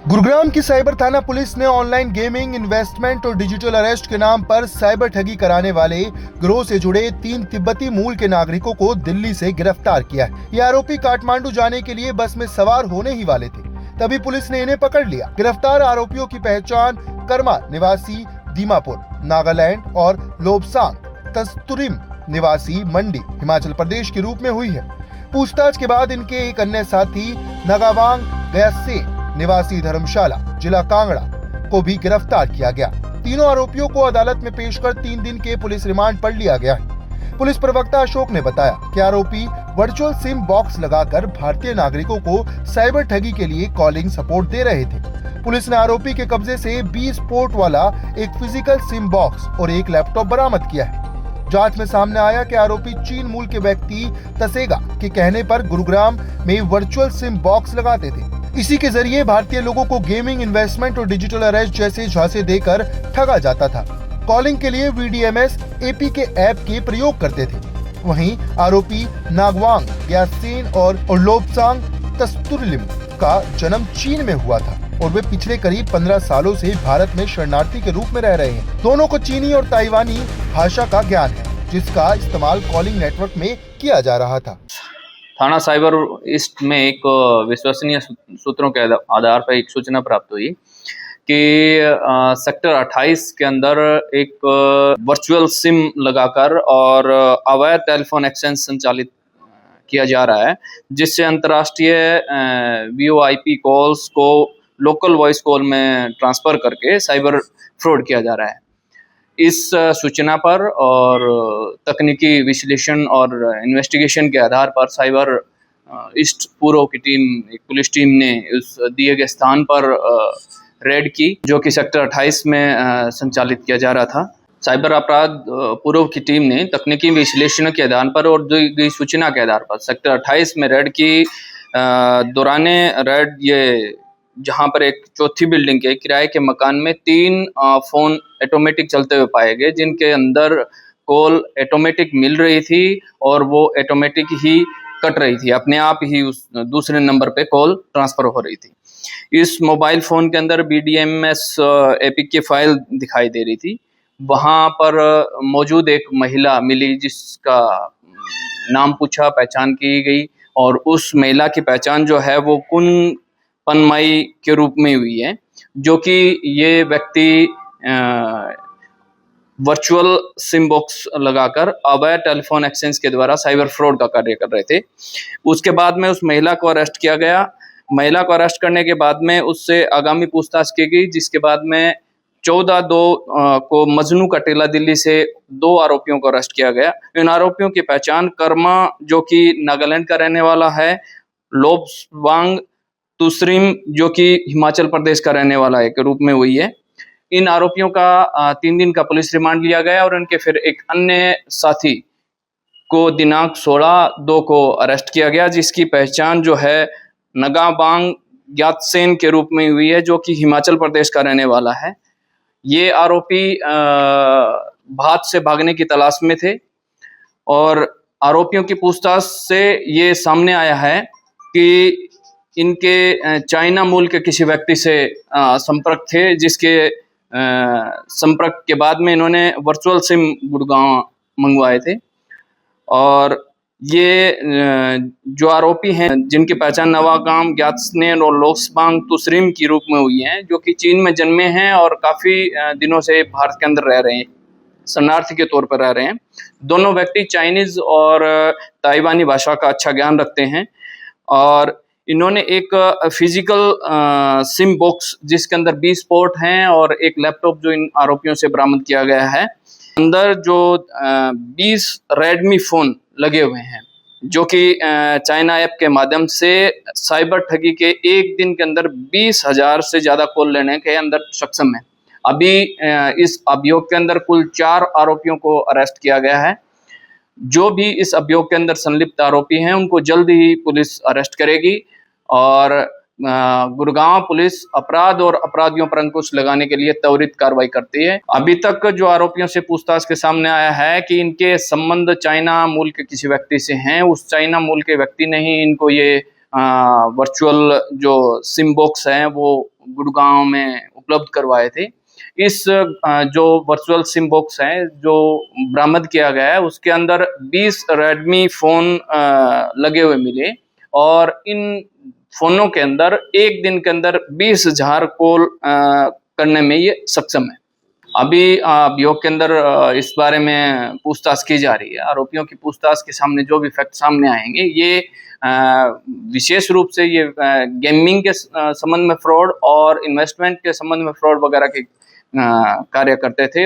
गुरुग्राम की साइबर थाना पुलिस ने ऑनलाइन गेमिंग, इन्वेस्टमेंट और डिजिटल अरेस्ट के नाम पर साइबर ठगी कराने वाले गिरोह से जुड़े 3 तिब्बती मूल के नागरिकों को दिल्ली से गिरफ्तार किया है। ये आरोपी काठमांडू जाने के लिए बस में सवार होने ही वाले थे, तभी पुलिस ने इन्हें पकड़ लिया। गिरफ्तार आरोपियों की पहचान कर्मा निवासी दीमापुर, नागालैंड और लोबसांग तस्तुरिम निवासी मंडी, हिमाचल प्रदेश के रूप में हुई है। पूछताछ के बाद इनके एक अन्य साथी नगावांग गयासे निवासी धर्मशाला, जिला कांगड़ा को भी गिरफ्तार किया गया। तीनों आरोपियों को अदालत में पेश कर 3 दिन के पुलिस रिमांड पर लिया गया है। पुलिस प्रवक्ता अशोक ने बताया कि आरोपी वर्चुअल सिम बॉक्स लगाकर भारतीय नागरिकों को साइबर ठगी के लिए कॉलिंग सपोर्ट दे रहे थे। पुलिस ने आरोपी के कब्जे से 20 पोर्ट वाला एक फिजिकल सिम बॉक्स और एक लैपटॉप बरामद किया है। जांच में सामने आया कि आरोपी चीन मूल के व्यक्ति तसेगा के कहने पर गुरुग्राम में वर्चुअल सिम बॉक्स लगाते थे। इसी के जरिए भारतीय लोगों को गेमिंग, इन्वेस्टमेंट और डिजिटल अरेस्ट जैसे झांसे देकर ठगा जाता था। कॉलिंग के लिए VDMS APK ऐप के प्रयोग करते थे। वहीं आरोपी नागवांग ग्यासेन और लोबसांग तस्तुरलिम का जन्म चीन में हुआ था और वे पिछले करीब 15 सालों से भारत में शरणार्थी के रूप में रह रहे हैं। दोनों को चीनी और ताइवानी भाषा का ज्ञान है, जिसका इस्तेमाल कॉलिंग नेटवर्क में किया जा रहा था। थाना साइबर ईस्ट में एक विश्वसनीय सूत्रों के आधार पर एक सूचना प्राप्त हुई कि सेक्टर 28 के अंदर एक वर्चुअल सिम लगाकर और अवैध टेलीफोन एक्सचेंज संचालित किया जा रहा है, जिससे अंतर्राष्ट्रीय VoIP कॉल्स को लोकल वॉइस कॉल में ट्रांसफर करके साइबर फ्रॉड किया जा रहा है। इस सूचना पर और तकनीकी विश्लेषण और इन्वेस्टिगेशन के आधार पर साइबर ईस्ट पूर्व की टीम, एक पुलिस टीम ने उस दिए गए स्थान पर रेड की, जो कि सेक्टर 28 में संचालित किया जा रहा था। साइबर अपराध पूर्व की टीम ने तकनीकी विश्लेषण के आधार पर और दी गई सूचना के आधार पर सेक्टर 28 में रेड की। दौराने रेड ये जहां पर एक चौथी बिल्डिंग के किराए के मकान में 3 फोन ऑटोमेटिक चलते हुए पाए गए, जिनके अंदर कॉल ऑटोमेटिक मिल रही थी और वो ऑटोमेटिक ही कट रही थी, अपने आप ही उस दूसरे नंबर पे कॉल ट्रांसफर हो रही थी। इस मोबाइल फोन के अंदर BDMS APK फाइल दिखाई दे रही थी। वहां पर मौजूद एक महिला मिली, जिसका नाम पूछा, पहचान की गई और उस महिला की पहचान जो है वो कुन पनमाई के रूप में हुई है, जो कि ये व्यक्ति वर्चुअल सिम बॉक्स लगाकर अवैध टेलीफोन एक्सचेंज के द्वारा साइबर फ्रॉड का कार्य कर रहे थे। उसके बाद में उस महिला को अरेस्ट किया गया। महिला को अरेस्ट करने के बाद में उससे आगामी पूछताछ की गई, जिसके बाद में 14/2 को मजनू कटेला दिल्ली से 2 आरोपियों को अरेस्ट किया गया। इन आरोपियों की पहचान कर्मा, जो कि नागालैंड का रहने वाला है, लोबसांग तस्तुरिम, जो कि हिमाचल प्रदेश का रहने वाला है, के रूप में हुई है। इन आरोपियों का 3 दिन का पुलिस रिमांड लिया गया और उनके फिर एक अन्य साथी को दिनांक 16/2 को अरेस्ट किया गया, जिसकी पहचान जो है नगावांग ग्यासेन के रूप में हुई है, जो कि हिमाचल प्रदेश का रहने वाला है। ये आरोपी भारत से भागने की तलाश में थे और आरोपियों की पूछताछ से ये सामने आया है कि इनके चाइना मूल के किसी व्यक्ति से संपर्क थे, जिसके संपर्क के बाद में इन्होंने वर्चुअल सिम गुड़गांव मंगवाए थे। और ये जो आरोपी हैं, जिनकी पहचान नवागाम ग्यासेन और लोबसांग तस्तुरिम की रूप में हुई है, जो कि चीन में जन्मे हैं और काफ़ी दिनों से भारत के अंदर रह रहे हैं, शरणार्थी के तौर पर रह रहे हैं। दोनों व्यक्ति चाइनीज़ और ताइवानी भाषा का अच्छा ज्ञान रखते हैं और इन्होंने एक फिजिकल सिम बॉक्स, जिसके अंदर 20 पोर्ट हैं और एक लैपटॉप जो इन आरोपियों से बरामद किया गया है, अंदर जो 20 रेडमी फ़ोन लगे हुए हैं, जो कि चाइना ऐप के माध्यम से साइबर ठगी के एक दिन के अंदर 20,000 से ज़्यादा कॉल लेने के अंदर सक्षम है। अभी इस अभियोग के अंदर कुल 4 आरोपियों को अरेस्ट किया गया है। जो भी इस अभियोग के अंदर संलिप्त आरोपी हैं, उनको जल्द ही पुलिस अरेस्ट करेगी और गुड़गांव पुलिस अपराध और अपराधियों पर अंकुश लगाने के लिए त्वरित कार्रवाई करती है। अभी तक जो आरोपियों से पूछताछ के सामने आया है कि इनके संबंध चाइना मूल के किसी व्यक्ति से हैं। उस चाइना मूल के व्यक्ति ने ही इनको ये वर्चुअल जो सिम बॉक्स हैं वो गुड़गांव में उपलब्ध करवाए थे। इस जो वर्चुअल सिम बॉक्स हैं जो बरामद किया गया है उसके अंदर 20 रेडमी फ़ोन लगे हुए मिले और इन फ़ोनों के अंदर एक दिन के अंदर 20,000 कॉल करने में ये सक्षम है। अभी अभियोग के अंदर इस बारे में पूछताछ की जा रही है। आरोपियों की पूछताछ के सामने जो भी फैक्ट सामने आएंगे ये विशेष रूप से ये गेमिंग के संबंध में फ्रॉड और इन्वेस्टमेंट के संबंध में फ्रॉड वगैरह के कार्य करते थे।